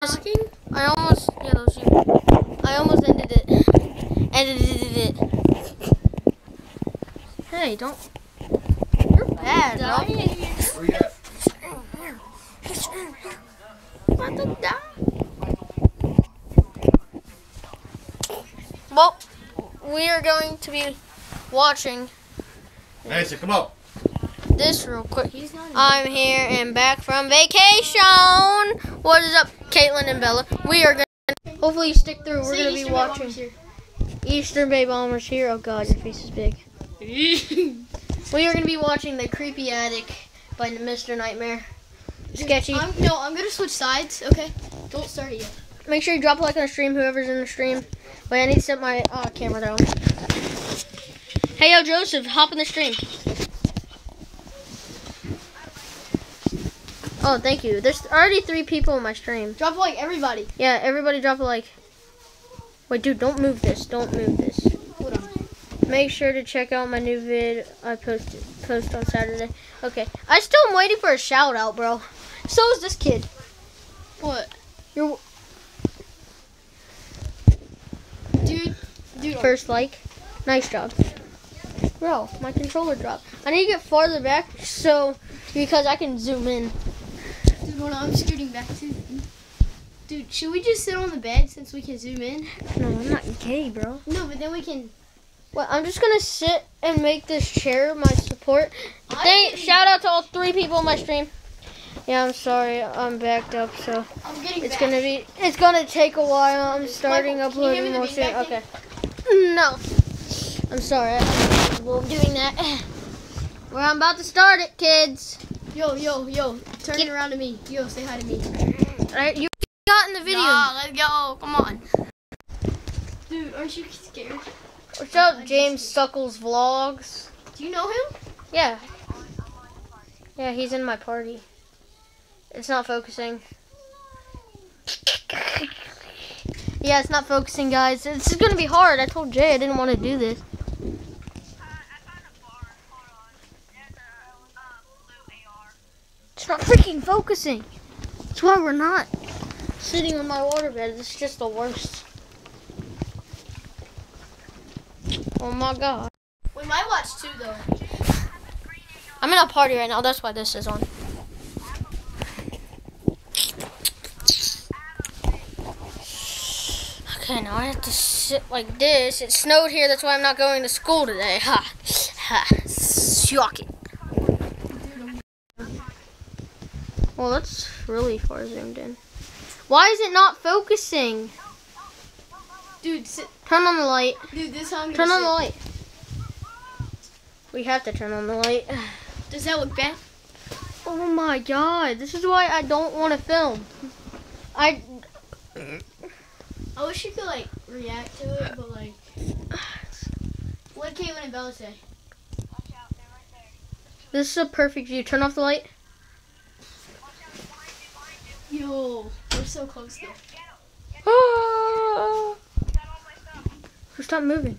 Asking? I almost, yeah, those you. I almost ended it. Edited it. Hey, don't. You're bad, bro. Where you at? About to die. Well, we are going to be watching Hey, so come on. this real quick. I'm here and back from vacation. What is up, Caitlin and Bella? We are gonna hopefully stick through. We're gonna be watching Eastern Bay Bombers here. Oh God, your face is big. We are gonna be watching The Creepy Attic by Mr. Nightmare. Sketchy. I'm gonna switch sides. Okay, don't start it yet. Make sure you drop a like on the stream. Whoever's in the stream. Wait, I need to set my camera down. Hey, yo, Joseph, hop in the stream. Oh, thank you. There's already 3 people in my stream. Drop a like, everybody. Yeah, everybody drop a like. Wait, dude, don't move this. Don't move this. Hold on. Make sure to check out my new vid I post on Saturday. Okay. I still am waiting for a shout out, bro. So is this kid. What? Your Dude. first like. Nice job. Bro, my controller dropped. I need to get farther back because I can zoom in. Dude, hold on. I'm scooting back too. Dude, should we just sit on the bed since we can zoom in? No, I'm not gay, bro. No, but then we can. Well, I'm just gonna sit and make this chair my support. Shout out to all 3 people in my stream. Yeah, I'm sorry, I'm backed up, so I'm getting it's back. it's gonna take a while. I'm starting Michael, can you uploading hand me the more bean soon. back Okay. No, I'm sorry. I'm capable of doing that. Well, I'm about to start it, kids. Yo. Turn it around to me. Yo, say hi to me. All right, you got in the video. Nah, let's go. Come on. Dude, aren't you scared? What's up, James Suckles Vlogs? Do you know him? Yeah. Yeah, he's in my party. It's not focusing. Yeah, it's not focusing, guys. This is gonna be hard. I told Jay I didn't want to do this. It's not freaking focusing. That's why we're not sitting on my waterbed. It's just the worst. Oh my God. We might watch 2 though. I'm in a party right now. That's why this is on. Okay, now I have to sit like this. It snowed here. That's why I'm not going to school today. Ha. Ha. Shocking. Well, that's really far zoomed in. Why is it not focusing? Dude, sit. Turn on the light. Dude, this time. Turn on the light. We have to turn on the light. Does that look bad? Oh my God. This is why I don't want to film. I wish you could like react to it, but like, what did Caitlin and Bella say? This is a perfect view. Turn off the light. Yo, we're so close though. Ah! Stop moving.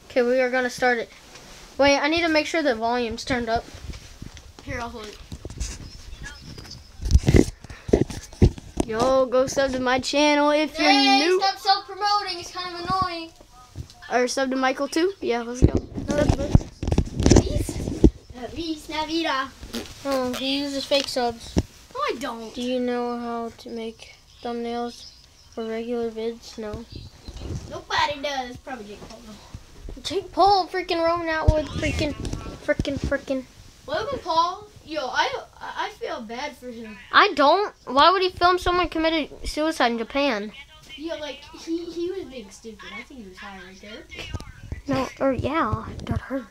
Okay, we are gonna start it. Wait, I need to make sure the volume's turned up. Here, I'll hold it. Yo, go sub to my channel if you're new. Stop self-promoting. It's kind of annoying. Or sub to Michael too. Yeah, let's go. Peace, Navida. Oh, he uses fake subs. No, I don't. Do you know how to make thumbnails for regular vids? No. Nobody does. Probably Jake Paul though. Jake Paul freaking roaming out with freaking. Logan Paul. Yo, I feel bad for him. I don't. Why would he film someone committed suicide in Japan? Yeah, like he was being stupid. I think he was high right there. No, or yeah, got hurt.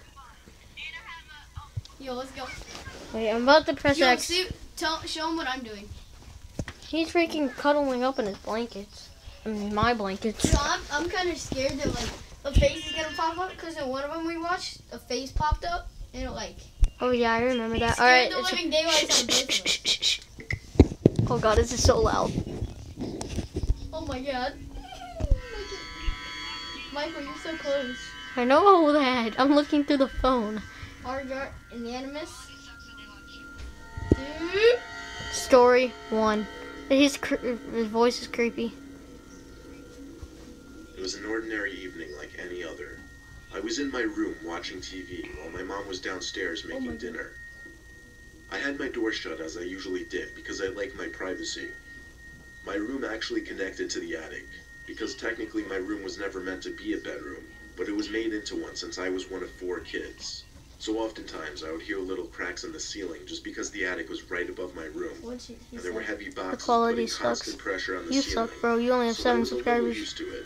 Yo, let's go. Wait, I'm about to press Yo, X. show him what I'm doing. He's freaking cuddling up in his blankets. I mean, my blankets. So I'm kind of scared that like a face is gonna pop up because in one of them we watched, a face popped up and it like. Oh yeah, I remember that. All All right. the living daylights out of both of them. Oh God, this is so loud. Oh my God. Michael, you're so close. I know that. I'm looking through the phone. Argart and Animus. Dude. Story 1. His voice is creepy. It was an ordinary evening like any other. I was in my room watching TV while my mom was downstairs making dinner. I had my door shut as I usually did because I like my privacy. My room actually connected to the attic, because technically my room was never meant to be a bedroom, but it was made into one since I was one of 4 kids. So oftentimes I would hear little cracks in the ceiling just because the attic was right above my room, and there were heavy boxes putting constant pressure on the You ceiling. suck, bro. You only have So I 7 was a little subscribers. used to it.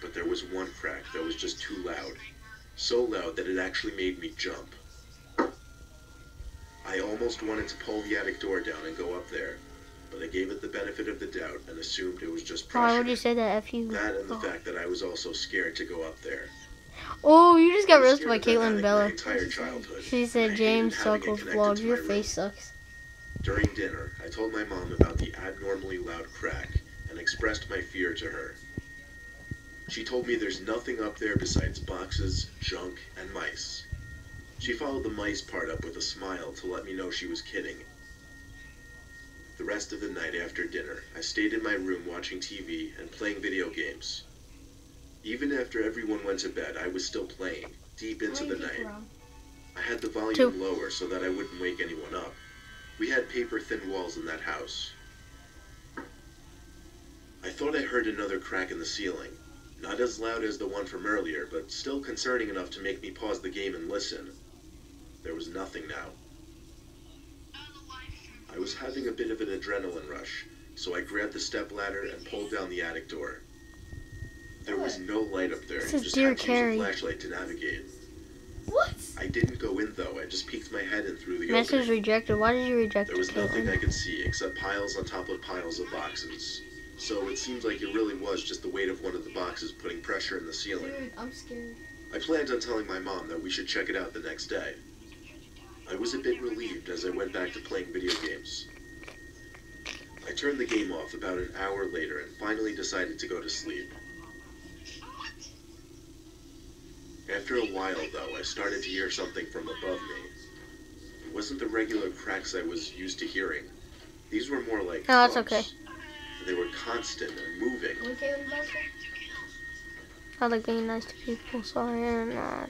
But there was one crack that was just too loud. So loud that it actually made me jump. I almost wanted to pull the attic door down and go up there, but I gave it the benefit of the doubt and assumed it was just pressure. Why would you say that? F you. That and the fact that I was also scared to go up there. Oh, you just got I was roasted by scared of that Caitlin attic my Bella. entire childhood, She and I said, hated James having it Suckles connected vlog. to my Your room. face sucks. During dinner, I told my mom about the abnormally loud crack and expressed my fear to her. She told me there's nothing up there besides boxes, junk, and mice. She followed the mice part up with a smile to let me know she was kidding. The rest of the night after dinner, I stayed in my room watching TV and playing video games. Even after everyone went to bed, I was still playing, deep into the night. I had the volume lower so that I wouldn't wake anyone up. We had paper-thin walls in that house. I thought I heard another crack in the ceiling. Not as loud as the one from earlier, but still concerning enough to make me pause the game and listen. There was nothing now. I was having a bit of an adrenaline rush, so I grabbed the stepladder and pulled down the attic door. There was no light up there, This you is just Dear had to use Carrie. a flashlight to navigate. What? I didn't go in though, I just peeked my head in through the Message opening. rejected. Why did you reject There was nothing I Caitlin? could see except piles on top of piles of boxes. So it seemed like it really was just the weight of one of the boxes putting pressure in the ceiling. Dude, I'm scared. I planned on telling my mom that we should check it out the next day. I was a bit relieved as I went back to playing video games. I turned the game off about an hour later and finally decided to go to sleep. After a while, though, I started to hear something from above me. It wasn't the regular cracks I was used to hearing. These were more like No, that's thumps. okay. They were constant and moving. What Caitlin Bella said? I like being nice to people. Sorry, I'm not.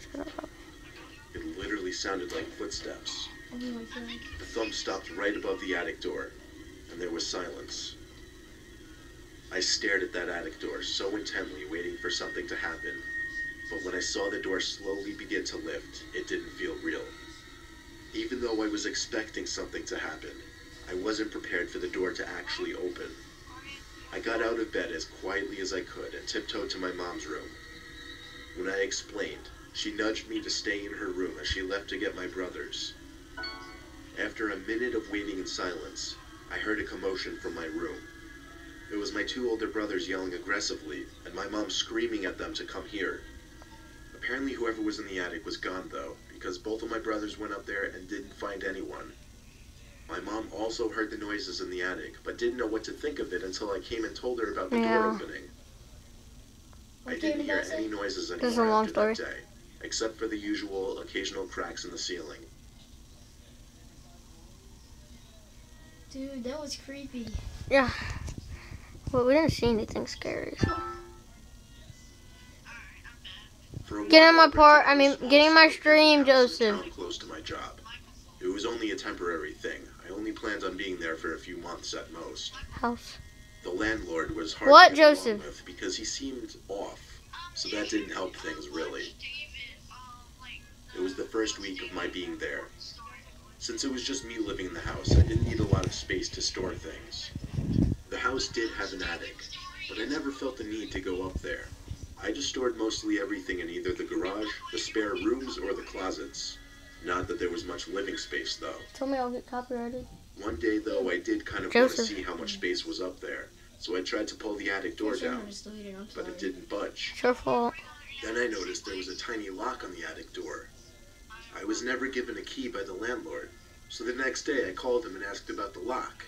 It literally sounded like footsteps. Oh my god. The thump stopped right above the attic door, and there was silence. I stared at that attic door so intently, waiting for something to happen. But when I saw the door slowly begin to lift, it didn't feel real. Even though I was expecting something to happen, I wasn't prepared for the door to actually open. I got out of bed as quietly as I could and tiptoed to my mom's room. When I explained, she nudged me to stay in her room as she left to get my brothers. After a minute of waiting in silence, I heard a commotion from my room. It was my 2 older brothers yelling aggressively, and my mom screaming at them to come here. Apparently whoever was in the attic was gone though, because both of my brothers went up there and didn't find anyone. My mom also heard the noises in the attic, but didn't know what to think of it until I came and told her about the door opening. I didn't hear any noises This is a anymore long after that story. day, except for the usual occasional cracks in the ceiling. Dude, that was creepy. Yeah. Well, we didn't see anything scary. So. For a Get while, in my I part. rented I a mean, small get in my studio stream, house in Joseph. town close to my job. It was only a temporary thing. I only planned on being there for a few months at most. House. The landlord was hard What, to get along Joseph? with because he seemed off, so that didn't help things really. It was the first week of my being there. Since it was just me living in the house, I didn't need a lot of space to store things. The house did have an attic, but I never felt the need to go up there. I just stored mostly everything in either the garage, the spare rooms, or the closets. Not that there was much living space though. Told me I'll get copyrighted. One day though, I did kind of want to Joseph. see how much space was up there, so I tried to pull the attic door down, but it didn't budge. It's your fault. Then I noticed there was a tiny lock on the attic door. I was never given a key by the landlord, so the next day I called him and asked about the lock.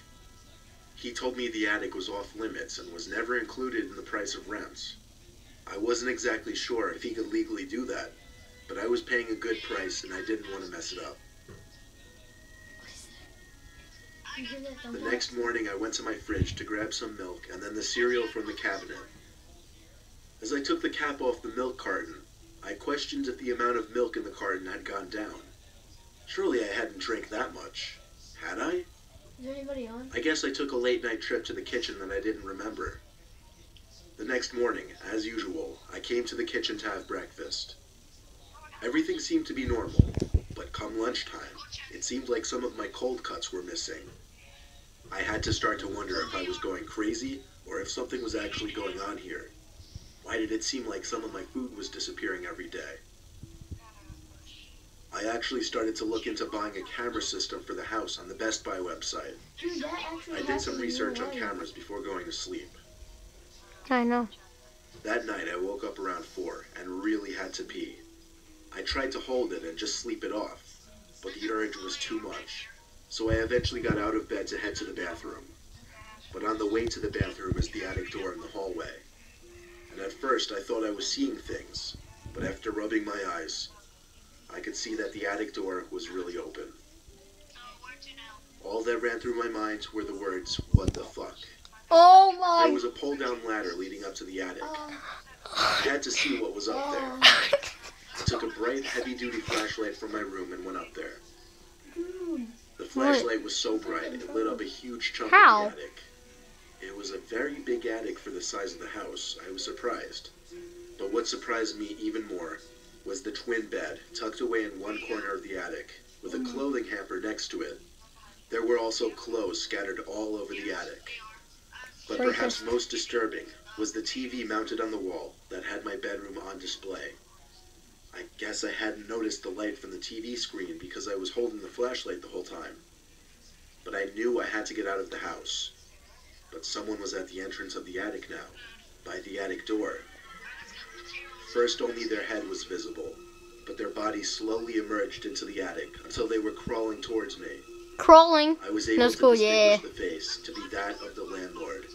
He told me the attic was off limits and was never included in the price of rents. I wasn't exactly sure if he could legally do that, but I was paying a good price and I didn't want to mess it up. You hear that The thump? next morning, I went to my fridge to grab some milk and then the cereal from the cabinet. As I took the cap off the milk carton, I questioned if the amount of milk in the carton had gone down. Surely I hadn't drank that much. Had I? Is there anybody on? I guess I took a late night trip to the kitchen that I didn't remember. The next morning, as usual, I came to the kitchen to have breakfast. Everything seemed to be normal, but come lunchtime, it seemed like some of my cold cuts were missing. I had to start to wonder if I was going crazy or if something was actually going on here. Why did it seem like some of my food was disappearing every day? I actually started to look into buying a camera system for the house on the Best Buy website. Dude, that actually I did happened some in research real on life. cameras before going to sleep. I know. That night I woke up around 4 and really had to pee. I tried to hold it and just sleep it off, but the urge was too much. So I eventually got out of bed to head to the bathroom. But on the way to the bathroom is the attic door in the hallway. And at first I thought I was seeing things, but after rubbing my eyes, I could see that the attic door was really open. All that ran through my mind were the words, "What the fuck?" Oh There my. was a pull-down ladder leading up to the attic. Oh, I had to see what was up there. I took a bright, heavy-duty flashlight from my room and went up there. dude. The flashlight was so bright, it lit up a huge chunk How? of the attic. It was a very big attic for the size of the house. I was surprised. But what surprised me even more was the twin bed tucked away in one corner of the attic, with a clothing hamper next to it. There were also clothes scattered all over the attic. But perhaps most disturbing was the TV mounted on the wall that had my bedroom on display. I guess I hadn't noticed the light from the TV screen because I was holding the flashlight the whole time. But I knew I had to get out of the house. But someone was at the entrance of the attic now, by the attic door. First only their head was visible, but their bodies slowly emerged into the attic until they were crawling towards me. Crawling. I was able That's to cool, distinguish yeah. the face to be that of the landlord.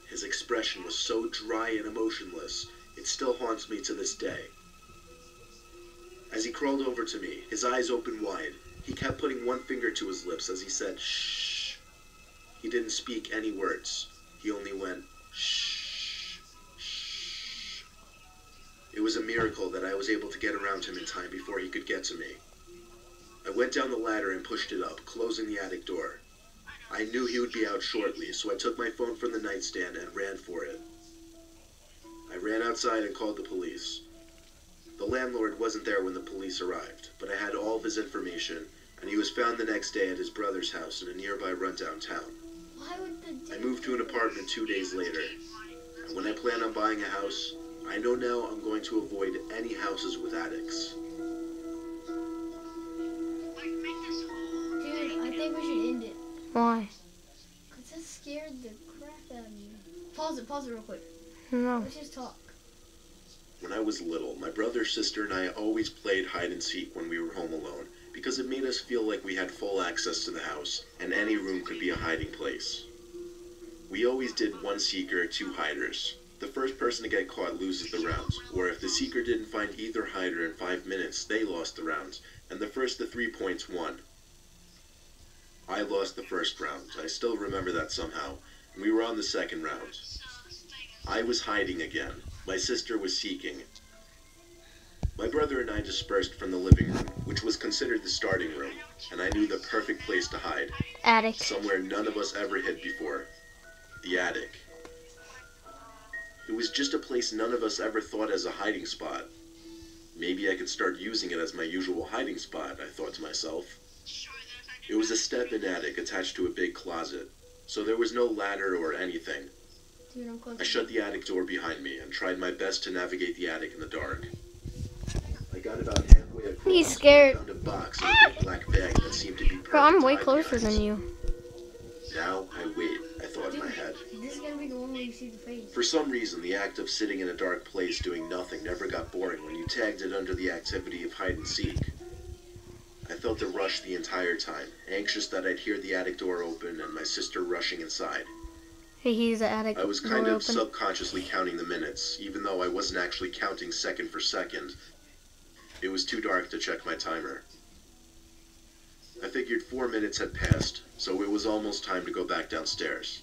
His expression was so dry and emotionless, it still haunts me to this day. As he crawled over to me, his eyes open wide, he kept putting one finger to his lips as he said, "Shh." He didn't speak any words. He only went, "Shh, shh." It was a miracle that I was able to get around him in time before he could get to me. I went down the ladder and pushed it up, closing the attic door. I knew he would be out shortly, so I took my phone from the nightstand and ran for it. I ran outside and called the police. The landlord wasn't there when the police arrived, but I had all of his information, and he was found the next day at his brother's house in a nearby rundown town. Why would the I moved to an apartment 2 days later, and when I plan on buying a house, I know now I'm going to avoid any houses with attics. Dude, I think we should end it. Why? Cause that scared the crap out of me. Pause it real quick. No. Let's just talk. When I was little, my brother, sister, and I always played hide and seek when we were home alone, because it made us feel like we had full access to the house, and any room could be a hiding place. We always did one seeker, two hiders. The first person to get caught loses the round, or if the seeker didn't find either hider in 5 minutes, they lost the round, and the first to 3 points won. I lost the first round. I still remember that somehow. And we were on the second round. I was hiding again. My sister was seeking. My brother and I dispersed from the living room, which was considered the starting room, and I knew the perfect place to hide. Attic. Somewhere none of us ever hid before. The attic. It was just a place none of us ever thought as a hiding spot. Maybe I could start using it as my usual hiding spot, I thought to myself. It was a step-in attic attached to a big closet, so there was no ladder or anything. Dude, I'm close. I shut the attic door behind me and tried my best to navigate the attic in the dark. I got about halfway across. He's scared. And found a box in a big black bag that seemed to be perfect. Bro, I'm way to hide closer behind. than you. Now I wait, I thought in my head. This is gonna be the one where you see the face. For some reason, the act of sitting in a dark place doing nothing never got boring when you tagged it under the activity of hide and seek. I felt a rush the entire time, anxious that I'd hear the attic door open and my sister rushing inside. Hey, he's the attic. I was door kind of open. subconsciously counting the minutes, even though I wasn't actually counting second for second. It was too dark to check my timer. I figured 4 minutes had passed, so it was almost time to go back downstairs.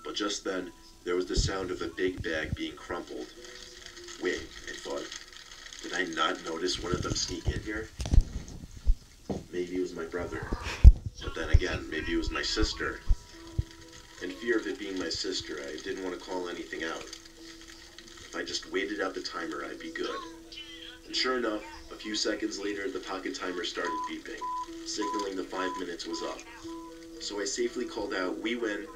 But just then, there was the sound of a big bag being crumpled. Wait, I thought, did I not notice one of them sneak in here? Maybe it was my brother. But then again, maybe it was my sister. In fear of it being my sister, I didn't want to call anything out. If I just waited out the timer, I'd be good. And sure enough, a few seconds later, the pocket timer started beeping, signaling the 5 minutes was up. So I safely called out, "We win,"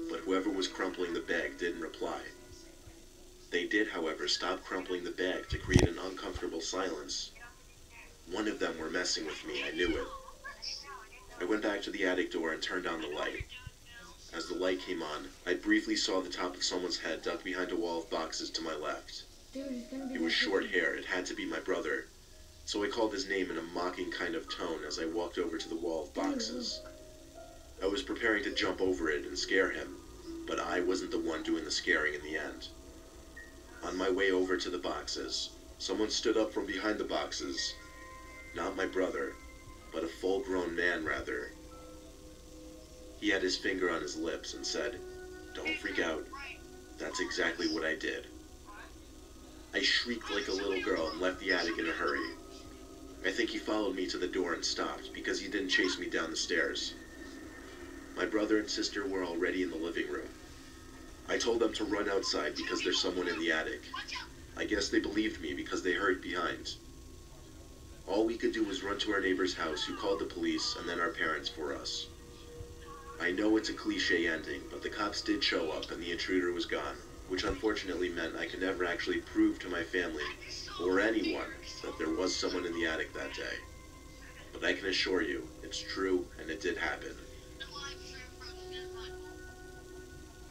but whoever was crumpling the bag didn't reply. They did, however, stop crumpling the bag to create an uncomfortable silence. One of them were messing with me, I knew it. I went back to the attic door and turned on the light. As the light came on, I briefly saw the top of someone's head ducked behind a wall of boxes to my left. It was short hair, it had to be my brother. So I called his name in a mocking kind of tone as I walked over to the wall of boxes. I was preparing to jump over it and scare him, but I wasn't the one doing the scaring in the end. On my way over to the boxes, someone stood up from behind the boxes. Not my brother, but a full-grown man, rather. He had his finger on his lips and said, "Don't freak out." That's exactly what I did. I shrieked like a little girl and left the attic in a hurry. I think he followed me to the door and stopped because he didn't chase me down the stairs. My brother and sister were already in the living room. I told them to run outside because there's someone in the attic. I guess they believed me because they hurried behind. All we could do was run to our neighbor's house, who called the police and then our parents for us. I know it's a cliche ending, but the cops did show up and the intruder was gone, which unfortunately meant I could never actually prove to my family, or anyone, that there was someone in the attic that day. But I can assure you, it's true and it did happen.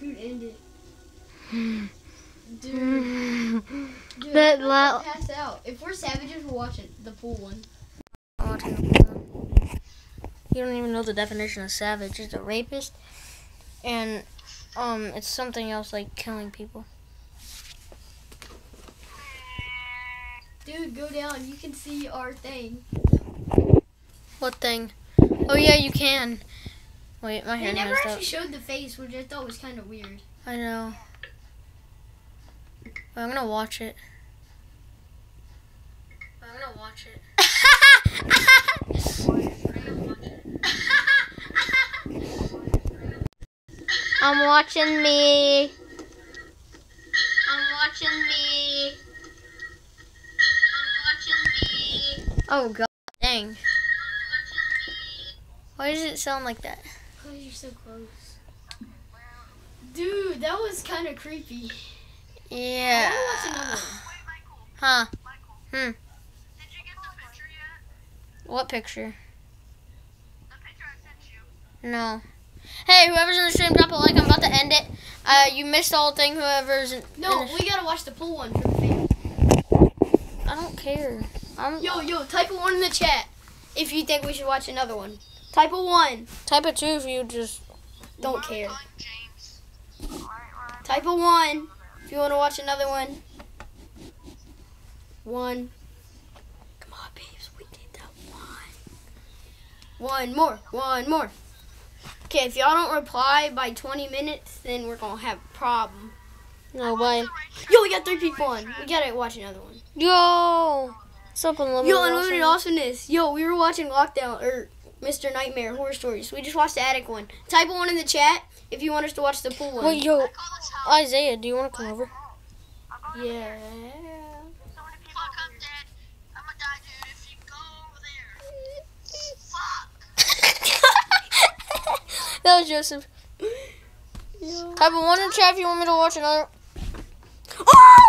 Dude, end it. Dude, That I'm loud. gonna pass out. If we're savages, we're watching the pool one. You don't even know the definition of savage. It's a rapist, and it's something else like killing people. Dude, go down. You can see our thing. What thing? Oh yeah, you can. Wait, my They hair never messed actually up. showed the face, which I thought was kind of weird. I know. But I'm gonna watch it. I'm watching me. Oh god dang. Why does it sound like that? Because you're so close. Dude, that was kind of creepy. Yeah. I want to watch another one. Huh. Did you get the picture yet? What picture? The picture I sent you. No. Hey, whoever's in the stream, drop a like. I'm about to end it. You missed the whole thing. Whoever's in No, the we gotta watch the pool one for the fans. I don't care. Yo, type a 1 in the chat if you think we should watch another one. Type a 1. Type it 2 if you just. Don't care. I'm James. Alright. Type a 1 if you want to watch another one. 1. Come on, babes. We did that 1. One more. Okay, if y'all don't reply by 20 minutes, then we're gonna have a problem. No, bye. Yo, we got 3 people on. We gotta watch another one. Yo! What's up, Unlimited? Yo, Unlimited Awesomeness. Yo, we were watching Lockdown, or Mr. Nightmare Horror Stories. We just watched the attic one. Type a 1 in the chat if you want us to watch the pool one. Wait, yo, Call this house. Isaiah, do you want to come over? Yeah. So many people Fuck, I'm dead. I'm gonna die, dude, if you go over there. Fuck. That was Joseph. Type a 1 in the chat if you want me to watch another. Oh!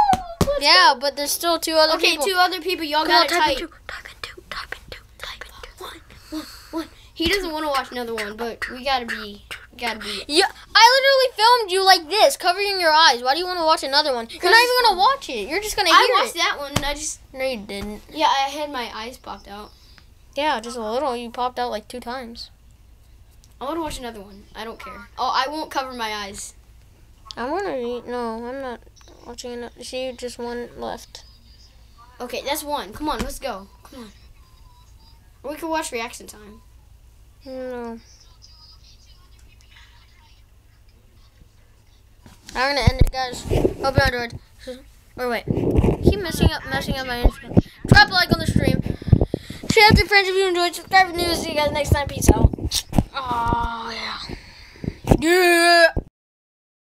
Yeah, but there's still 2 other Okay, people. 2 other people. Y'all Come on, gotta type. Type in two. One. He doesn't want to watch another one, but we gotta be. Yeah, I literally filmed you like this, covering your eyes. Why do you want to watch another one? You're not even gonna watch it. You're just gonna hear I watched it. that one. I just. No, you didn't. Yeah, I had my eyes popped out. Yeah, just a little. You popped out like 2 times. I want to watch another one. I don't care. Oh, I won't cover my eyes. I'm gonna eat. No, I'm not watching another. See, just 1 left. Okay, that's 1. Come on, let's go. Come on. Or we could watch reaction time. No. I'm gonna end it, guys. Hope you enjoyed. Or wait, keep messing up my Instagram. Drop a like on the stream. Share with your friends if you enjoyed. Subscribe for news. See you guys next time. Peace out.